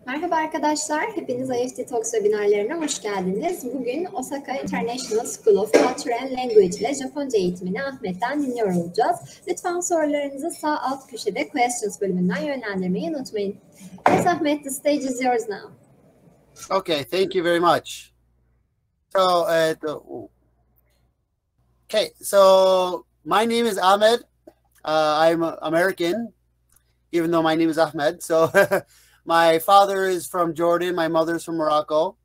Merhaba arkadaşlar, hepiniz IEFT Talks webinarlarına hoş geldiniz. Bugün Osaka International School of Culture and Language ile Japonca eğitimini Ahmet'ten dinliyor olacağız. Lütfen sorularınızı sağ alt köşede Questions bölümünden yönlendirmeyi unutmayın. Yes, Ahmet, the stage is yours now. Okay, thank you very much. So my name is Ahmed. I'm American, even though my name is Ahmed. So my father is from Jordan, my mother's from Morocco,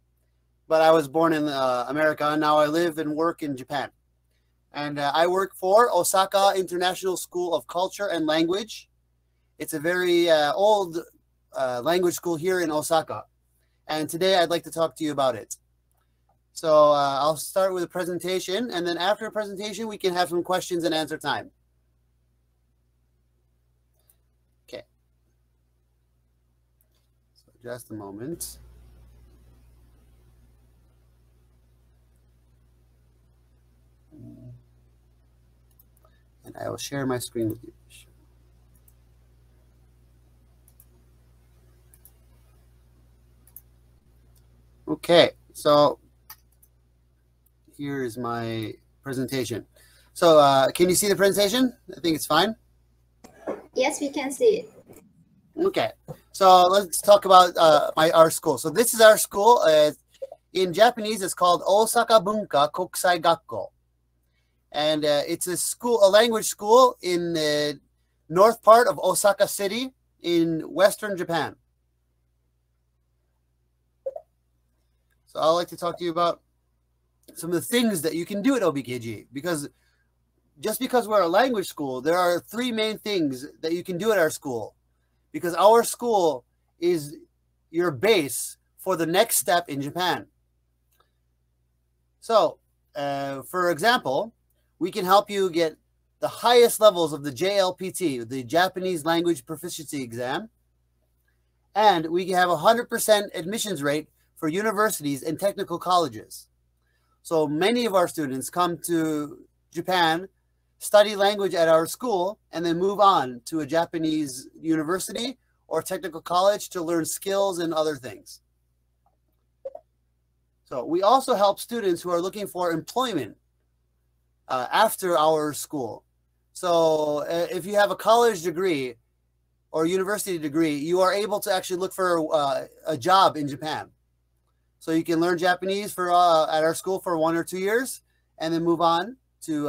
but I was born in America, and now I live and work in Japan. And I work for Osaka International School of Culture and Language. It's a very old language school here in Osaka. And today I'd like to talk to you about it. So I'll start with a presentation, and then after a presentation, we can have some questions and answer time. Okay. So just a moment. And I will share my screen with you. Okay, so here is my presentation. So can you see the presentation? I think it's fine. Yes, we can see it. Okay, so let's talk about our school. So this is our school. In Japanese, it's called Osaka Bunka Kokusai Gakko. And it's a language school in the north part of Osaka City in Western Japan. So I'd like to talk to you about some of the things that you can do at OBKG, because just because we're a language school, there are three main things that you can do at our school, because our school is your base for the next step in Japan. So, for example, we can help you get the highest levels of the JLPT, the Japanese Language Proficiency Exam, and we can have 100% admissions rate for universities and technical colleges. So many of our students come to Japan, study language at our school, and then move on to a Japanese university or technical college to learn skills and other things. So we also help students who are looking for employment after our school. So if you have a college degree or university degree, you are able to actually look for a job in Japan. So you can learn Japanese for at our school for 1 or 2 years, and then move on to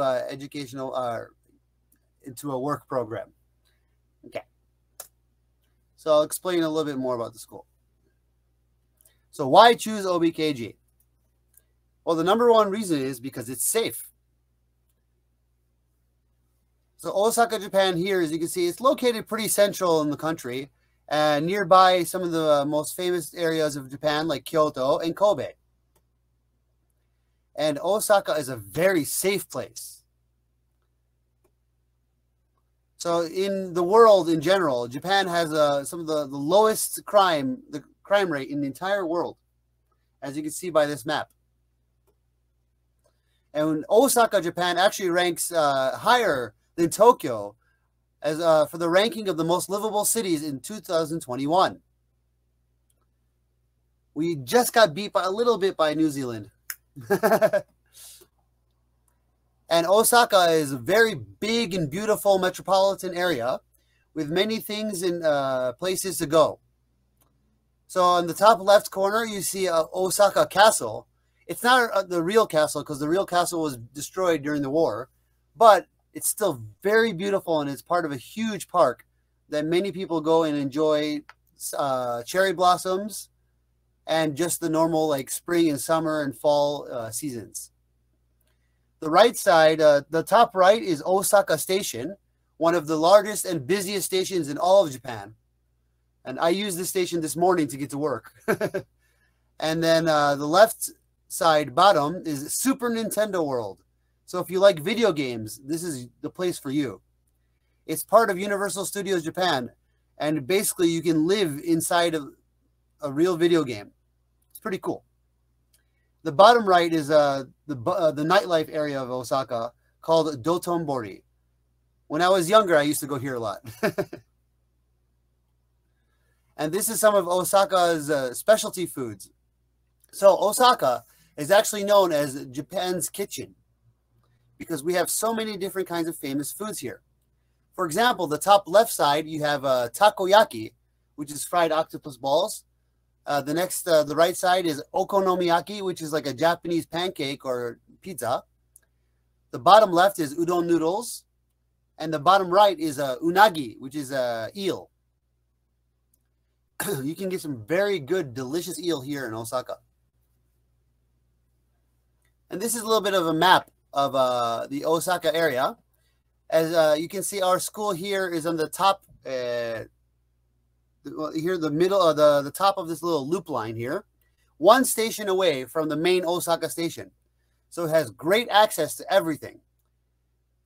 into a work program. Okay. So I'll explain a little bit more about the school. So why choose OBKG? Well, the number one reason is because it's safe. So Osaka, Japan here, as you can see, it's located pretty central in the country, and nearby some of the most famous areas of Japan, like Kyoto and Kobe. And Osaka is a very safe place. So in the world in general, Japan has some of the lowest crime rate in the entire world, as you can see by this map. And Osaka, Japan actually ranks higher than Tokyo as for the ranking of the most livable cities in 2021. We just got beat by a little bit by New Zealand. And Osaka is a very big and beautiful metropolitan area with many things and places to go. So on the top left corner, you see Osaka Castle. It's not the real castle, because the real castle was destroyed during the war, but it's still very beautiful, and it's part of a huge park that many people go and enjoy cherry blossoms and just the normal like spring and summer and fall seasons. The right side, the top right, is Osaka Station, one of the largest and busiest stations in all of Japan. And I used this station this morning to get to work. And then the left side, bottom, is Super Nintendo World. So if you like video games, this is the place for you. It's part of Universal Studios Japan, and basically you can live inside of a real video game. It's pretty cool. The bottom right is the nightlife area of Osaka called Dotonbori. When I was younger, I used to go here a lot. And this is some of Osaka's specialty foods. So Osaka is actually known as Japan's kitchen because we have so many different kinds of famous foods here. For example, the top left side, you have takoyaki, which is fried octopus balls. The right side is okonomiyaki, which is like a Japanese pancake or pizza. The bottom left is udon noodles. And the bottom right is unagi, which is eel. You can get some very good, delicious eel here in Osaka. And this is a little bit of a map of the Osaka area. As you can see, our school here is on the top, here the middle, the top of this little loop line here. One station away from the main Osaka Station. So it has great access to everything,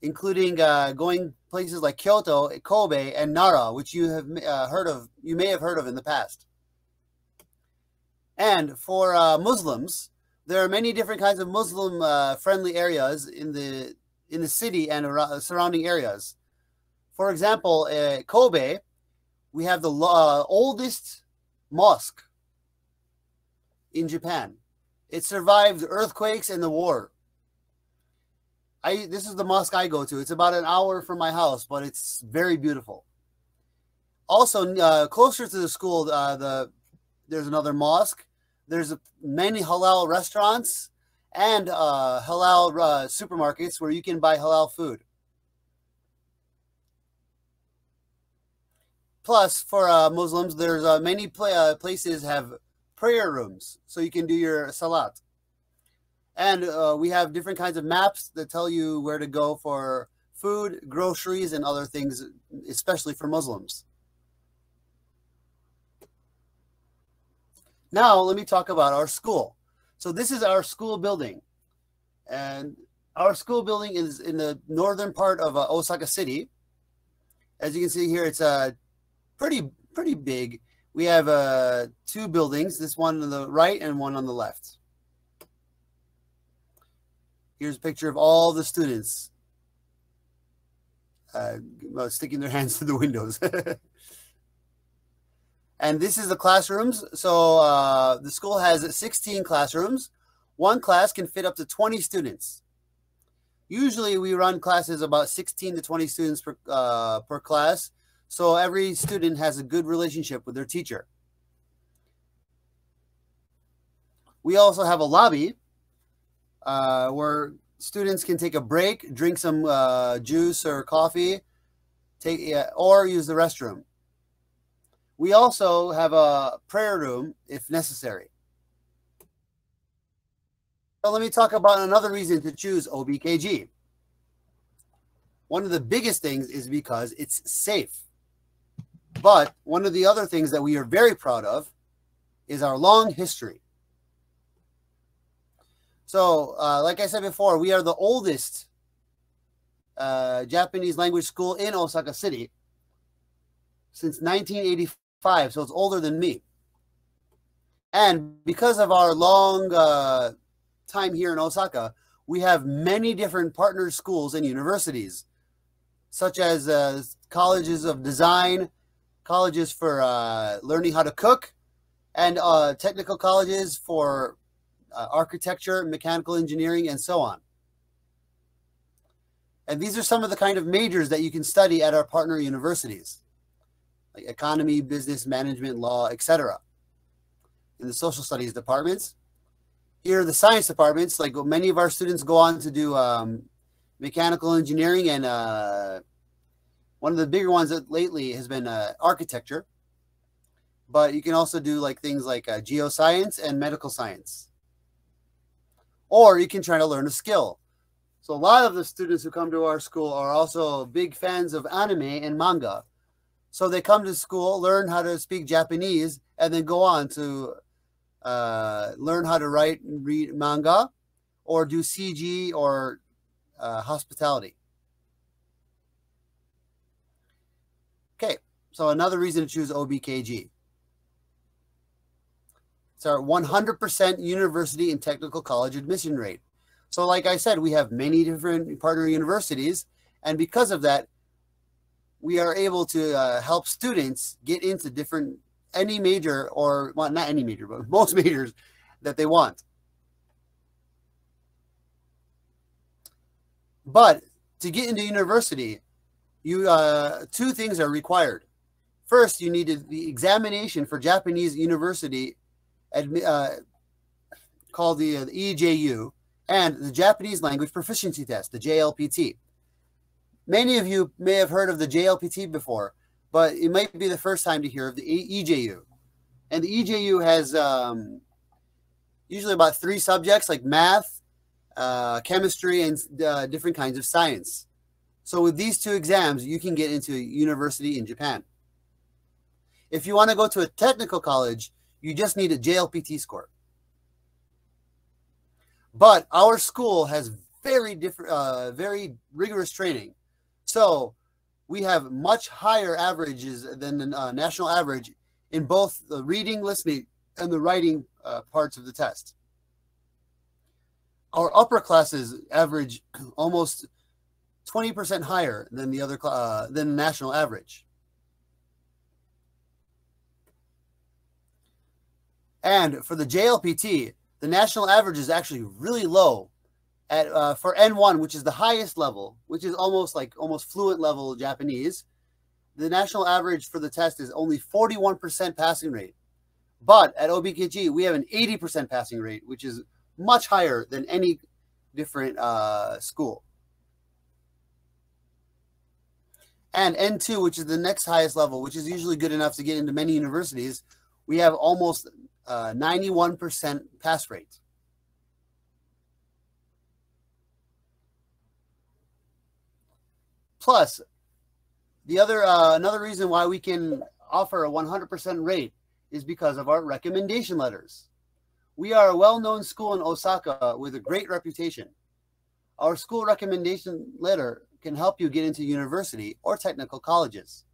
including going places like Kyoto, Kobe, and Nara, which you have heard of, you may have heard of in the past. And for Muslims, there are many different kinds of Muslim-friendly areas in the city and around surrounding areas. For example, Kobe, we have the oldest mosque in Japan. It survived earthquakes and the war. This is the mosque I go to. It's about an hour from my house, but it's very beautiful. Also, closer to the school, there's another mosque. There's many halal restaurants and halal supermarkets where you can buy halal food. Plus, for Muslims, there's many places have prayer rooms, so you can do your salat. And we have different kinds of maps that tell you where to go for food, groceries, and other things, especially for Muslims. Now, let me talk about our school. So this is our school building. And our school building is in the northern part of Osaka City. As you can see here, it's pretty big. We have two buildings, this one on the right and one on the left. Here's a picture of all the students sticking their hands through the windows. And this is the classrooms. So the school has 16 classrooms. One class can fit up to 20 students. Usually we run classes about 16 to 20 students per class. So every student has a good relationship with their teacher. We also have a lobby where students can take a break, drink some juice or coffee, or use the restroom. We also have a prayer room if necessary. So let me talk about another reason to choose OBKG. One of the biggest things is because it's safe. But one of the other things that we are very proud of is our long history. So, like I said before, we are the oldest Japanese language school in Osaka City since 1985, so it's older than me. And because of our long time here in Osaka, we have many different partner schools and universities, such as colleges of design, colleges for learning how to cook, and technical colleges for architecture, mechanical engineering, and so on. And these are some of the kind of majors that you can study at our partner universities, like economy, business, management, law, etc. In the social studies departments. Here are the science departments, like many of our students go on to do mechanical engineering, and one of the bigger ones that lately has been architecture. But you can also do like things like geoscience and medical science. Or you can try to learn a skill. So a lot of the students who come to our school are also big fans of anime and manga. So they come to school, learn how to speak Japanese, and then go on to learn how to write and read manga, or do CG or hospitality. Okay, so another reason to choose OBKG. It's our 100% university and technical college admission rate. So like I said, we have many different partner universities, and because of that, we are able to help students get into different any major, or well, not any major, but most majors that they want. But to get into university, you two things are required. First, you need the examination for Japanese university called the EJU, and the Japanese language proficiency test, the JLPT. Many of you may have heard of the JLPT before, but it might be the first time to hear of the EJU. And the EJU has usually about 3 subjects like math, chemistry, and different kinds of science. So with these 2 exams, you can get into a university in Japan. If you want to go to a technical college, you just need a JLPT score. But our school has very rigorous training. So we have much higher averages than the national average in both the reading, listening, and the writing parts of the test. Our upper classes average almost 20% higher than the other than the national average. And for the JLPT, the national average is actually really low at for N1, which is the highest level, which is almost fluent level Japanese. The national average for the test is only 41% passing rate. But at OBKG, we have an 80% passing rate, which is much higher than any different school. And N2, which is the next highest level, which is usually good enough to get into many universities, we have almost 91% pass rate. Plus, the other another reason why we can offer a 100% rate is because of our recommendation letters. We are a well-known school in Osaka with a great reputation. Our school recommendation letter can help you get into university or technical colleges.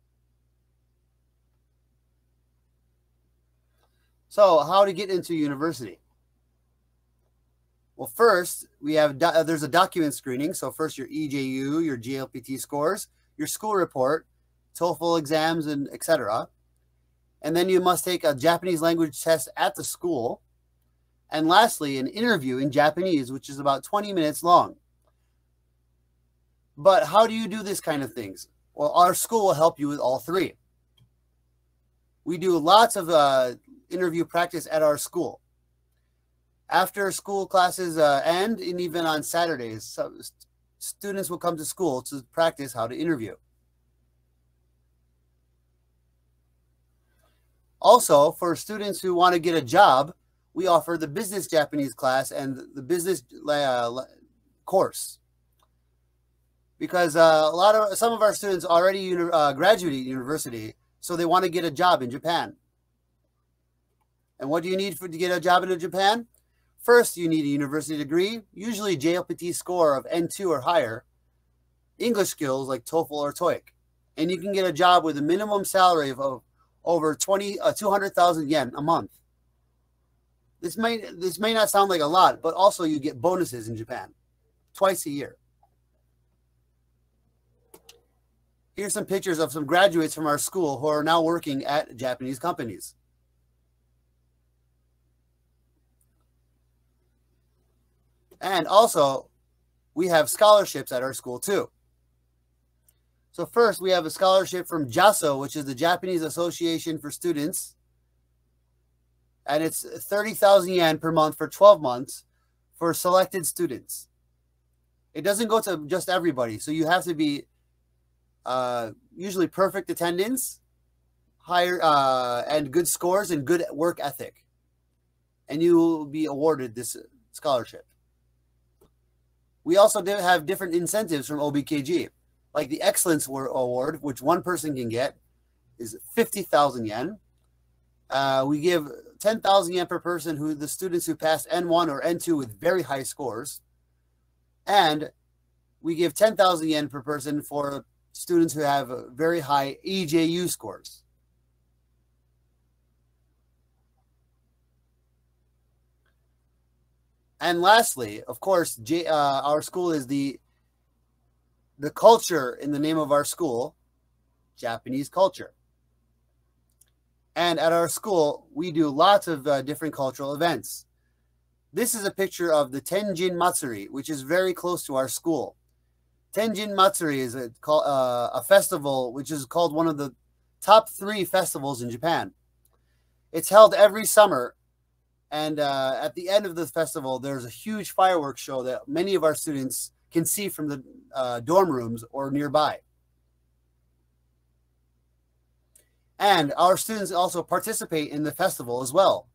So how to get into university? Well, first, we have there's a document screening. So first your EJU, your JLPT scores, your school report, TOEFL exams, and etc. And then you must take a Japanese language test at the school. And lastly, an interview in Japanese, which is about 20 minutes long. But how do you do this kind of things? Well, our school will help you with all 3. We do lots of interview practice at our school. After school classes end, and even on Saturdays, so students will come to school to practice how to interview. Also, for students who want to get a job, we offer the business Japanese class and the business course. Because some of our students already graduated university, so they want to get a job in Japan. And what do you need to get a job in Japan? First, you need a university degree, usually JLPT score of N2 or higher, English skills like TOEFL or TOEIC. And you can get a job with a minimum salary of over 200,000 yen a month. This may not sound like a lot, but also you get bonuses in Japan twice a year. Here's some pictures of some graduates from our school who are now working at Japanese companies. And also, we have scholarships at our school too. So first, we have a scholarship from JASO, which is the Japanese Association for Students. And it's 30,000 yen per month for 12 months for selected students. It doesn't go to just everybody. So you have to be usually perfect attendance, and good scores and good work ethic. And you will be awarded this scholarship. We also have different incentives from OBKG, like the Excellence Award, which one person can get, is 50,000 yen. We give 10,000 yen per person who the students who pass N1 or N2 with very high scores. And we give 10,000 yen per person for students who have very high EJU scores. And lastly, of course, our school is the culture in the name of our school, Japanese culture. And at our school, we do lots of different cultural events. This is a picture of the Tenjin Matsuri, which is very close to our school. Tenjin Matsuri is a festival which is called one of the top 3 festivals in Japan. It's held every summer, and at the end of the festival, there's a huge fireworks show that many of our students can see from the dorm rooms or nearby. And our students also participate in the festival as well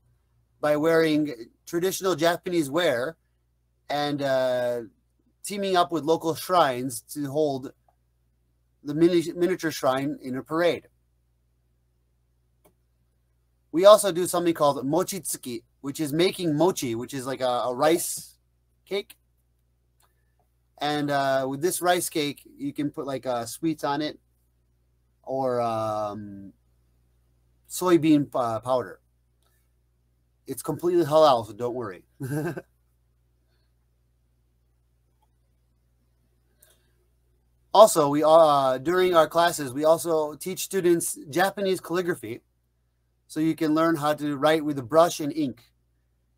by wearing traditional Japanese wear and teaming up with local shrines to hold the miniature shrine in a parade. We also do something called mochitsuki, which is making mochi, which is like a rice cake. And with this rice cake, you can put like sweets on it or soybean powder. It's completely halal, so don't worry. Also, we during our classes, we also teach students Japanese calligraphy, so you can learn how to write with a brush and ink.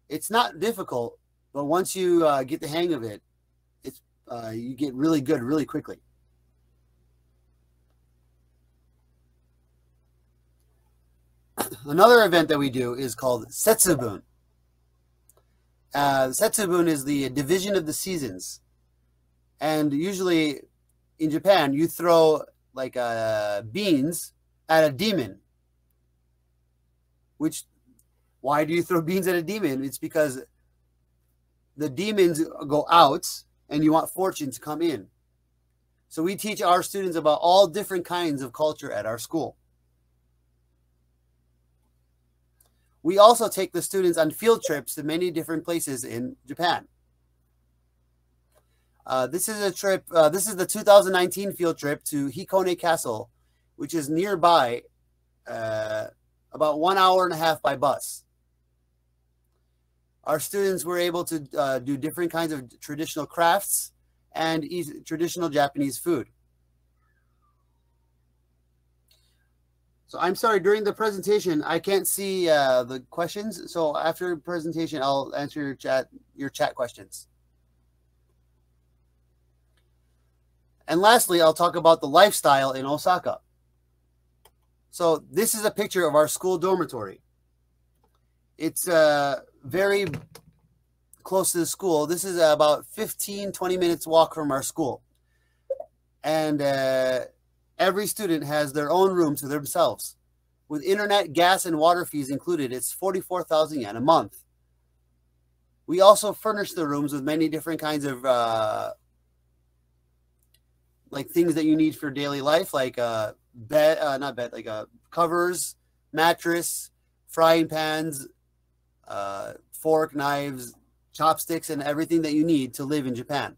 It's not difficult, but once you get the hang of it, it's you get really good really quickly. Another event that we do is called Setsubun. Setsubun is the division of the seasons. And usually in Japan, you throw like beans at a demon. Why do you throw beans at a demon? It's because the demons go out and you want fortune to come in. So we teach our students about all different kinds of culture at our school. We also take the students on field trips to many different places in Japan. This is a trip. This is the 2019 field trip to Hikone Castle, which is nearby, about 1 hour and a half by bus. Our students were able to do different kinds of traditional crafts and eat traditional Japanese food. So I'm sorry, during the presentation, I can't see the questions. So after the presentation, I'll answer your chat questions. And lastly, I'll talk about the lifestyle in Osaka. So this is a picture of our school dormitory. It's very close to the school. This is about 15-20 minutes walk from our school. And every student has their own room to themselves. With internet, gas, and water fees included, it's 44,000 yen a month. We also furnish the rooms with many different kinds of like things that you need for daily life, like covers, mattress, frying pans, fork, knives, chopsticks, and everything that you need to live in Japan.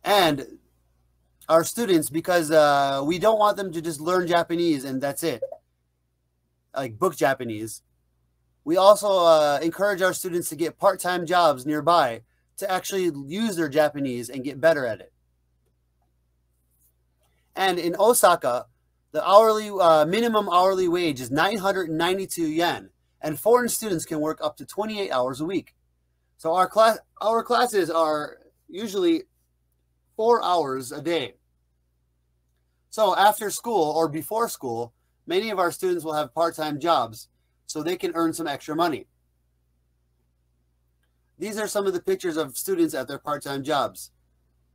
And our students, because we don't want them to just learn Japanese and that's it, like book Japanese, we also encourage our students to get part-time jobs nearby to actually use their Japanese and get better at it. And in Osaka, the minimum hourly wage is 992 yen, and foreign students can work up to 28 hours a week. So our classes are usually 4 hours a day. So after school or before school, many of our students will have part-time jobs so they can earn some extra money. These are some of the pictures of students at their part-time jobs.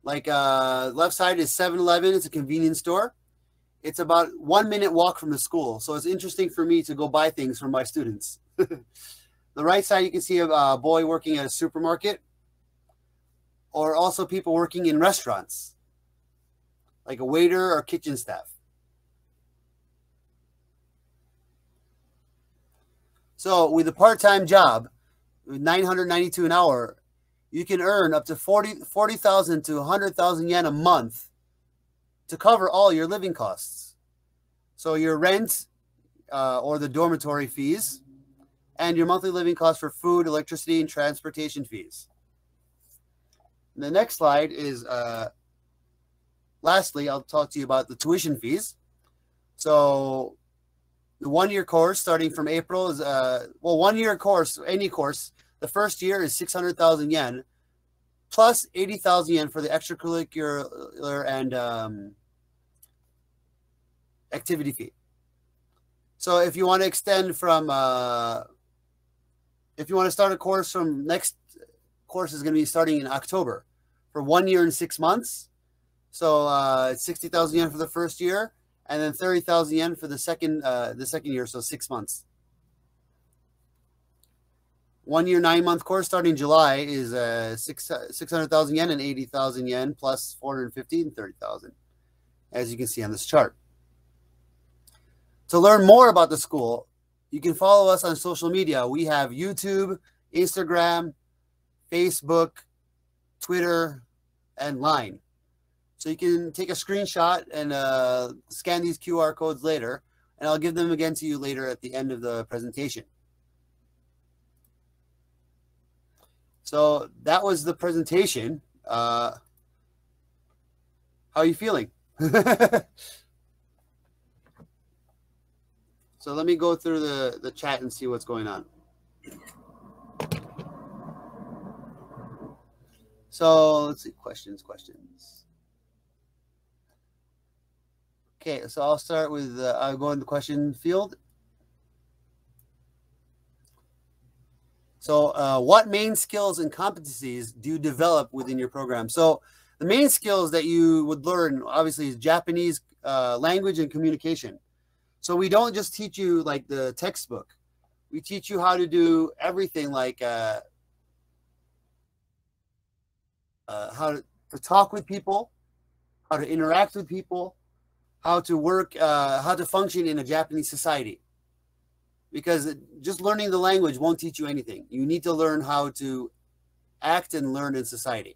Like left side is 7-Eleven. It's a convenience store. It's about 1 minute walk from the school. So it's interesting for me to go buy things from my students. The right side, you can see a boy working at a supermarket, or also people working in restaurants, like a waiter or kitchen staff. So with a part-time job, with 992 an hour, you can earn up to 40,000 to 100,000 yen a month to cover all your living costs. So your rent or the dormitory fees, and your monthly living costs for food, electricity, and transportation fees. And the next slide is, lastly, I'll talk to you about the tuition fees. So the 1-year course starting from April is, 1-year course, any course, the first year is 600,000 yen plus 80,000 yen for the extracurricular and activity fee. So if you want to extend from, if you want to start a course from next course is going to be starting in October for 1 year and 6 months. So it's 60,000 yen for the first year, and then 30,000 yen for the second year, so 6 months. 1 year, 9-month course starting July is 600,000 yen and 80,000 yen plus 450 and 30,000, as you can see on this chart. To learn more about the school, you can follow us on social media. We have YouTube, Instagram, Facebook, Twitter, and Line. So you can take a screenshot and scan these QR codes later, and I'll give them again to you later at the end of the presentation. So that was the presentation. How are you feeling? So let me go through the chat and see what's going on. So let's see, questions. Okay, so I'll start with, I'll go in the question field. So what main skills and competencies do you develop within your program? So the main skills that you would learn, obviously, is Japanese language and communication. So we don't just teach you like the textbook. We teach you how to do everything, like how to talk with people, how to interact with people, how to work, how to function in a Japanese society. Because just learning the language won't teach you anything. You need to learn how to act and learn in society.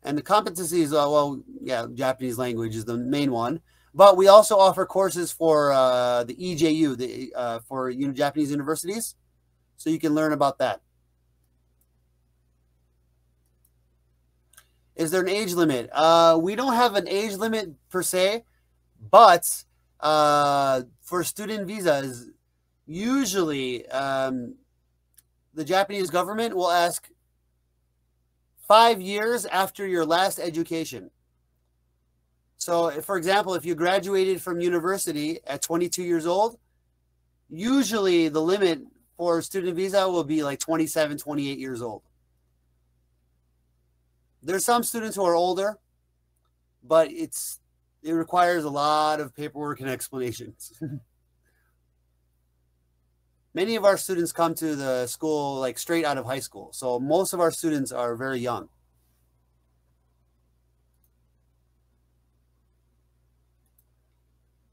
And the competencies, well, yeah, Japanese language is the main one. But we also offer courses for the EJU, for Japanese universities. So you can learn about that. Is there an age limit? We don't have an age limit per se, but for student visas, usually the Japanese government will ask 5 years after your last education. So, for example, if you graduated from university at 22 years old, usually the limit for student visa will be like 27, 28 years old. There's some students who are older, but it requires a lot of paperwork and explanations. Many of our students come to the school like straight out of high school. So most of our students are very young.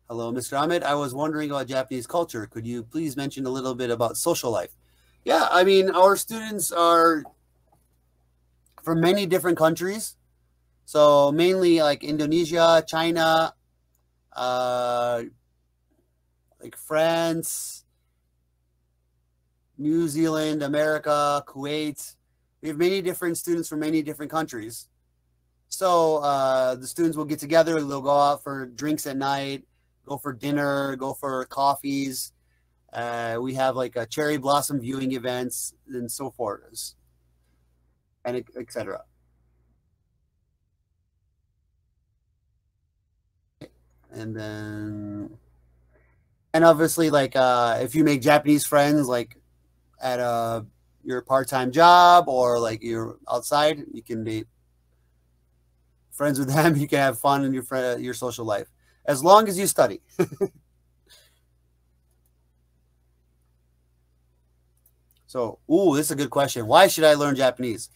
Hello, Mr. Ahmed. I was wondering about Japanese culture. Could you please mention a little bit about social life? Yeah, I mean, our students are from many different countries. So mainly like Indonesia, China, like France, New Zealand, America, Kuwait. We have many different students from many different countries. So the students will get together. They'll go out for drinks at night, go for dinner, go for coffees. We have like a cherry blossom viewing events and so forth, and etc. And then, and obviously, like if you make Japanese friends, like at your part-time job or like you're outside, you can be friends with them. You can have fun in your social life as long as you study. So, this is a good question. Why should I learn Japanese?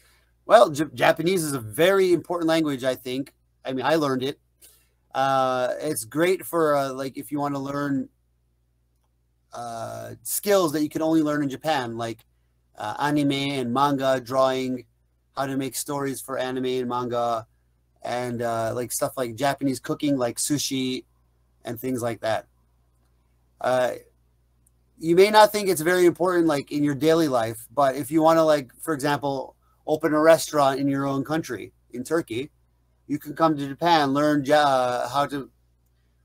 Well, Japanese is a very important language, I think. I mean, I learned it. It's great for like if you want to learn skills that you can only learn in Japan, like anime and manga, drawing, how to make stories for anime and manga, and like stuff like Japanese cooking, like sushi and things like that. You may not think it's very important like in your daily life, but if you want to, like, for example, open a restaurant in your own country, in Turkey, You can come to Japan, learn how to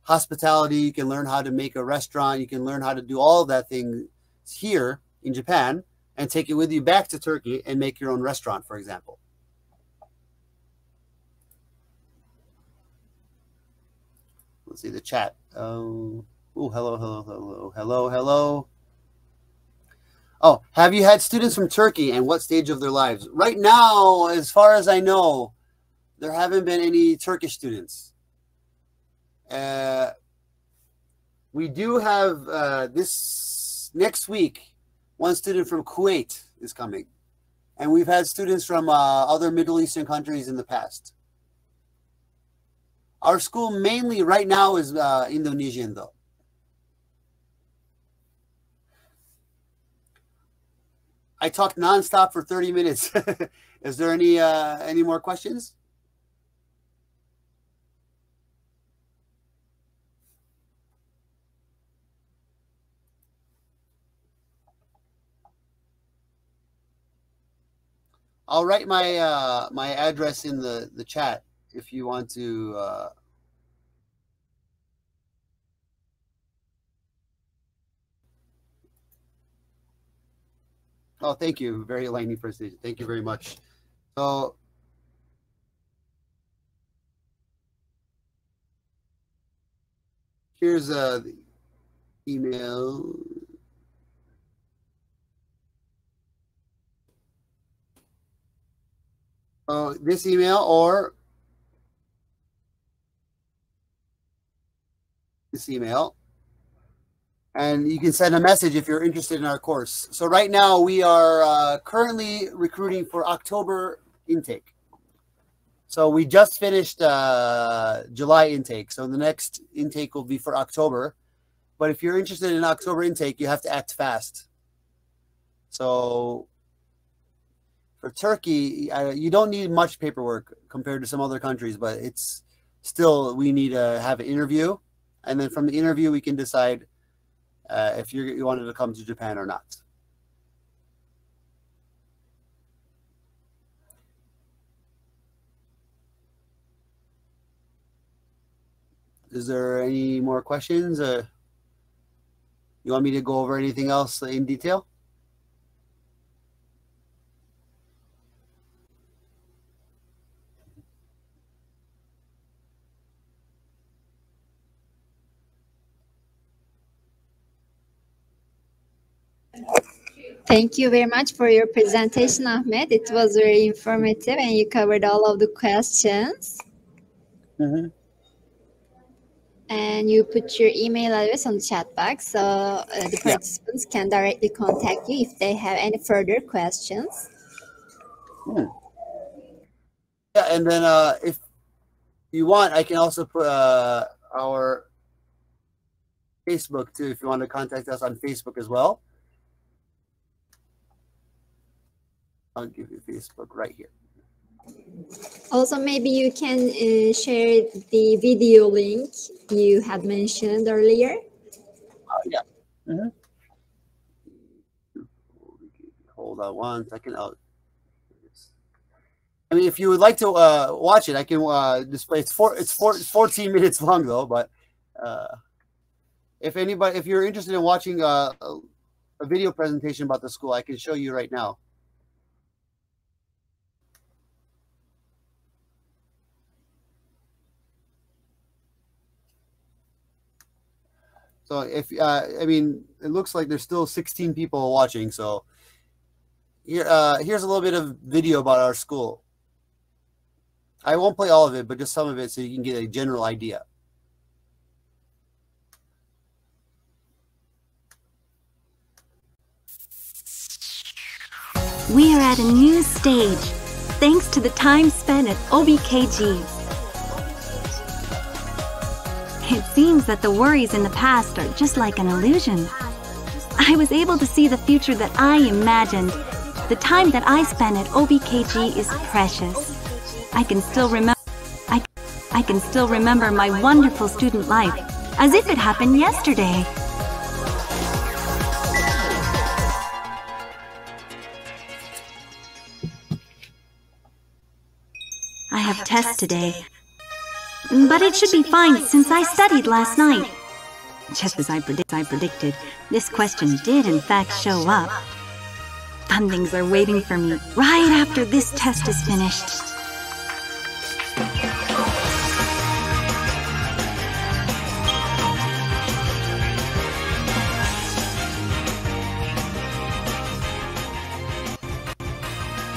hospitality. You can learn how to make a restaurant. You can learn how to do all of that thing here in Japan and take it with you back to Turkey and make your own restaurant, for example. Let's see the chat. Oh, hello. Oh, have you had students from Turkey and what stage of their lives? Right now, as far as I know, there haven't been any Turkish students. We do have this next week, one student from Kuwait is coming. And we've had students from other Middle Eastern countries in the past. Our school mainly right now is Indonesian, though. I talked nonstop for 30 minutes. Is there any more questions? I'll write my my address in the chat if you want to. Oh, thank you. Very enlightening presentation. Thank you very much. So, here's the email. Oh, this email or this email. And you can send a message if you're interested in our course. So right now we are currently recruiting for October intake. So we just finished July intake. So the next intake will be for October. But if you're interested in October intake, you have to act fast. So for Turkey, you don't need much paperwork compared to some other countries, but it's still, we need to have an interview. And then from the interview, we can decide if you wanted to come to Japan or not. Is there any more questions? You want me to go over anything else in detail? Thank you very much for your presentation, Ahmet. It was very informative and you covered all of the questions. Mm-hmm. And you put your email address on the chat box, so the participants can directly contact you if they have any further questions. Yeah, and then if you want, I can also put our Facebook too, if you want to contact us on Facebook as well. I'll give you Facebook right here. Also, maybe you can share the video link you had mentioned earlier. Yeah. Mm-hmm. Hold on one second. I mean, if you would like to watch it, I can display. It's 14 minutes long though. But if you're interested in watching a video presentation about the school, I can show you right now. So if I mean, it looks like there's still 16 people watching. So here, here's a little bit of video about our school. I won't play all of it, but just some of it so you can get a general idea. We are at a new stage, thanks to the time spent at OBKG. It seems that the worries in the past are just like an illusion. I was able to see the future that I imagined. The time that I spent at OBKG is precious. I can still remember my wonderful student life, as if it happened yesterday. I have test today. But it should be fine since I studied last night. Just as I predicted, this question did in fact show up. Fun things are waiting for me right after this test is finished.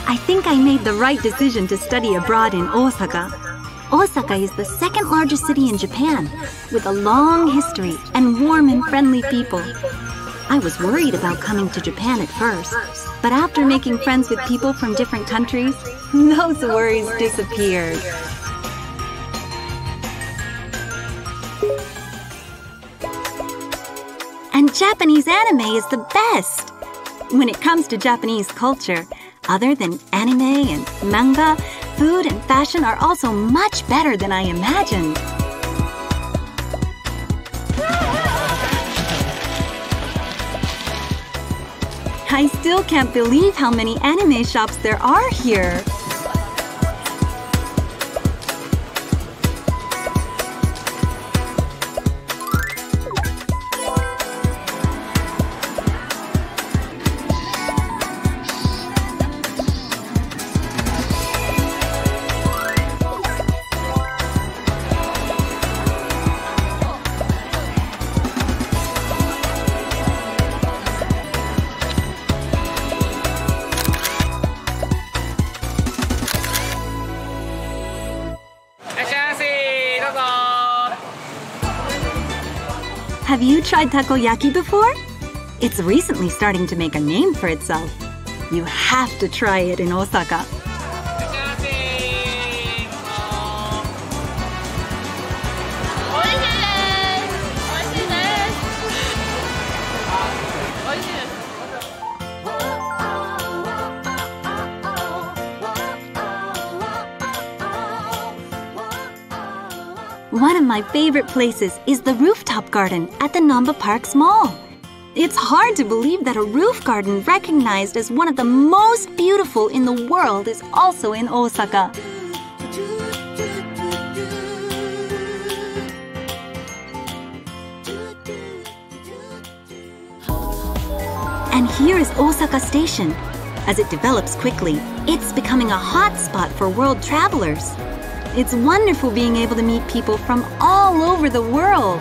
I think I made the right decision to study abroad in Osaka. Osaka is the second largest city in Japan, with a long history and warm and friendly people. I was worried about coming to Japan at first, but after making friends with people from different countries, those worries disappeared. And Japanese anime is the best! When it comes to Japanese culture, other than anime and manga, food and fashion are also much better than I imagined. I still can't believe how many anime shops there are here. Have you tried takoyaki before? It's recently starting to make a name for itself. You have to try it in Osaka. One of my favorite places is the rooftop garden at the Namba Parks Mall. It's hard to believe that a roof garden recognized as one of the most beautiful in the world is also in Osaka. And here is Osaka Station. As it develops quickly, it's becoming a hot spot for world travelers. It's wonderful being able to meet people from all over the world.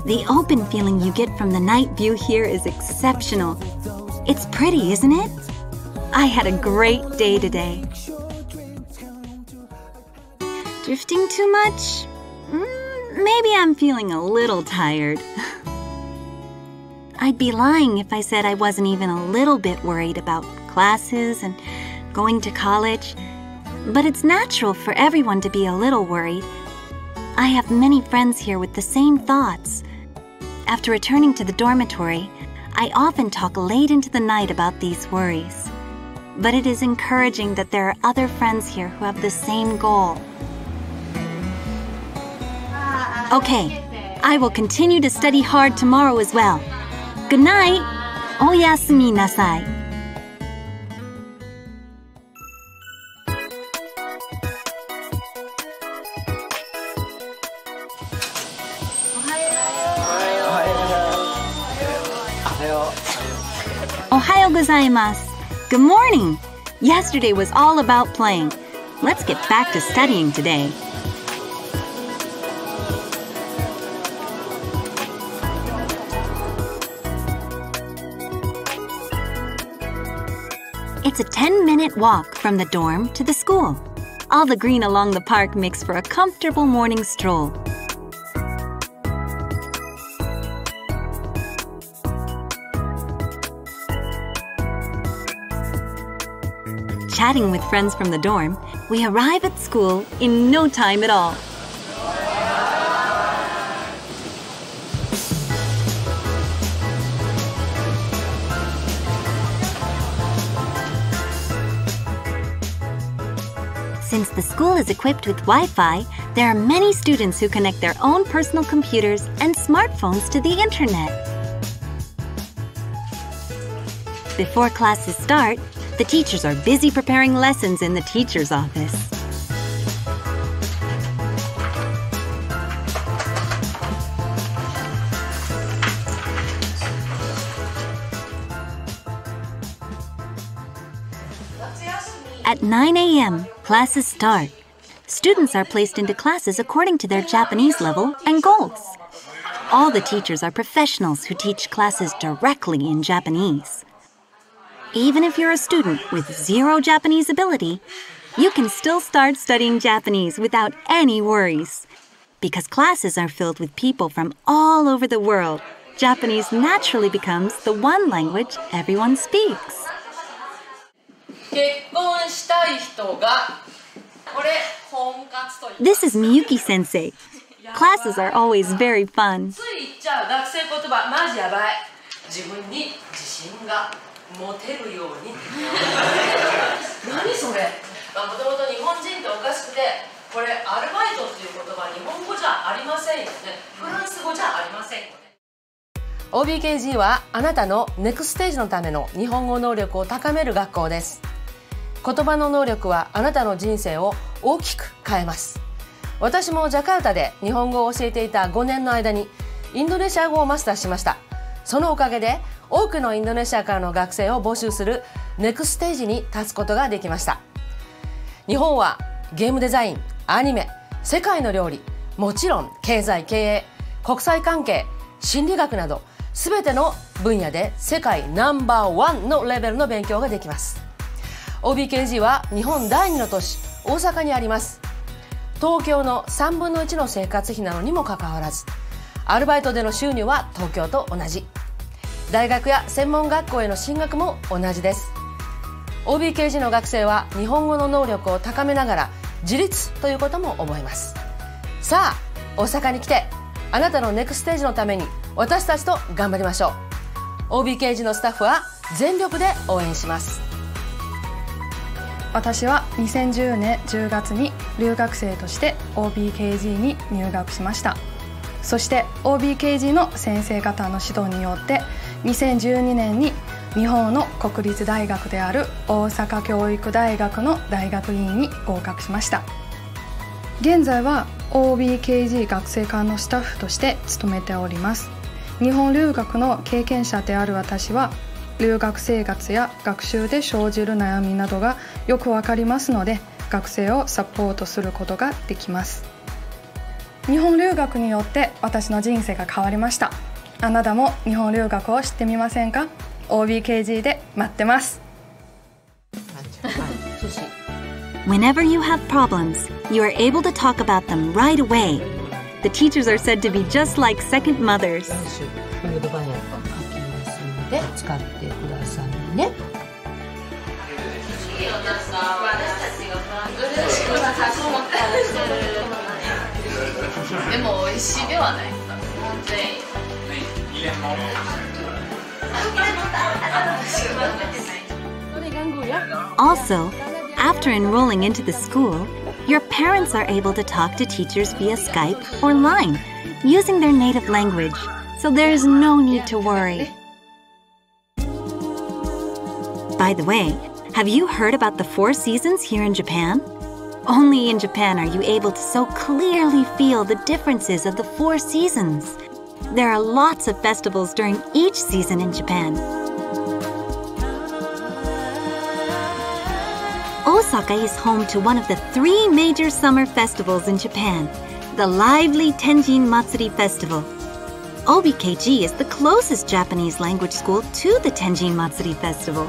The open feeling you get from the night view here is exceptional. It's pretty, isn't it? I had a great day today. Drifting too much? Maybe I'm feeling a little tired. I'd be lying if I said I wasn't even a little bit worried about classes and going to college. But it's natural for everyone to be a little worried. I have many friends here with the same thoughts. After returning to the dormitory, I often talk late into the night about these worries. But it is encouraging that there are other friends here who have the same goal. Okay, I will continue to study hard tomorrow as well. Good night. Oyasumi nasai. Ohayo gozaimasu. Good morning. Yesterday was all about playing. Let's get back to studying today. It's a 10-minute walk from the dorm to the school. All the green along the park makes for a comfortable morning stroll. Chatting with friends from the dorm, we arrive at school in no time at all. Since the school is equipped with Wi-Fi, There are many students who connect their own personal computers and smartphones to the internet. Before classes start, the teachers are busy preparing lessons in the teacher's office. At 9 a.m., classes start. Students are placed into classes according to their Japanese level and goals. All the teachers are professionals who teach classes directly in Japanese. Even if you're a student with zero Japanese ability, you can still start studying Japanese without any worries. Because classes are filled with people from all over the world, Japanese naturally becomes the one language everyone speaks. This is Miyuki Sensei. Classes are always very fun. OBKG はあなたのネクストステージのための日本語能力を高める学校です。言葉の能力はあなたの人生を大きく変えます。私もジャカルタで日本語を教えていた5年の間にインドネシア語をマスターしました。そのおかげで多くのインドネシアからの学生を募集するネクストステージに立つことができました。日本はゲームデザイン、アニメ、世界の料理、もちろん経済経営、国際関係、心理学など全ての分野で世界ナンバーワンのレベルの勉強ができます。OBKG は日本第2の都市大阪にあります。東京の3分の1の生活費なのにもかかわらず、アルバイトでの収入は東京と同じ。大学や専門学校への進学も同じです。OBKG の学生は日本語の能力を高めながら自立ということも覚えます。さあ、大阪に来てあなたのネクストステージのために私たちと頑張りましょう。 OBKG のスタッフは全力で応援します。私は2010年10月に留学生として OBKG に入学しました。そして OBKG の先生方の指導によって2012年に日本の国立大学である大阪教育大学の大学院に合格しました。現在は OBKG 学生館のスタッフとして勤めております。日本留学の経験者である私は留学生活や学習で生じる悩みなどがよくわかりますので、学生をサポートすることができます。日本留学によって私の人生が変わりました。あなたも日本留学をしてみませんか？ OBKG で待ってます。Whenever you have problems, you are able to talk about them right away. The teachers are said to be just like second mothers. 使ってくださいね。でも美味しいではない。Also, after enrolling into the school, your parents are able to talk to teachers via Skype or Line, using their native language, so there is no need to worry. By the way, have you heard about the 4 seasons here in Japan? Only in Japan are you able to so clearly feel the differences of the 4 seasons. There are lots of festivals during each season in Japan. Osaka is home to one of the 3 major summer festivals in Japan, the lively Tenjin Matsuri Festival. OBKG is the closest Japanese language school to the Tenjin Matsuri Festival.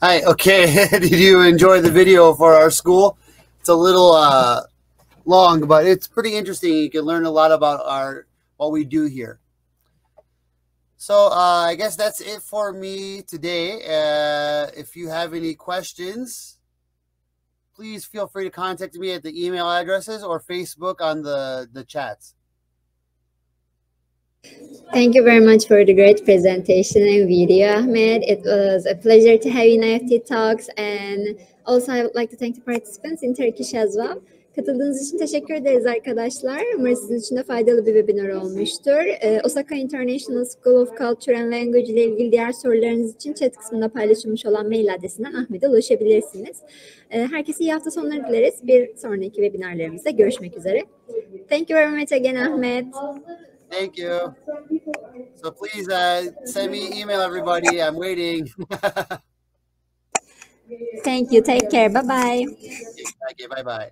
Hi, okay. Did you enjoy the video for our school? It's a little long, but it's pretty interesting. You can learn a lot about what we do here. So I guess that's it for me today. If you have any questions, please feel free to contact me at the email addresses or Facebook on the chats. Thank you very much for the great presentation and video, Ahmed. It was a pleasure to have you in IEFT Talks, and also I would like to thank the participants in Turkish as well. Katıldığınız için teşekkür ederiz arkadaşlar. Umarım sizin için de faydalı bir webinar olmuştur. Osaka International School of Culture and Language ile ilgili diğer sorularınız için chat kısmında paylaşılmış olan mail adresinden Ahmet'e ulaşabilirsiniz. Herkese iyi hafta sonları dileriz. Bir sonraki webinarlarımızda görüşmek üzere. Thank you very much again, Ahmet. Thank you. So please send me email, everybody. I'm waiting. Thank you. Take care. Bye-bye. Okay, bye-bye.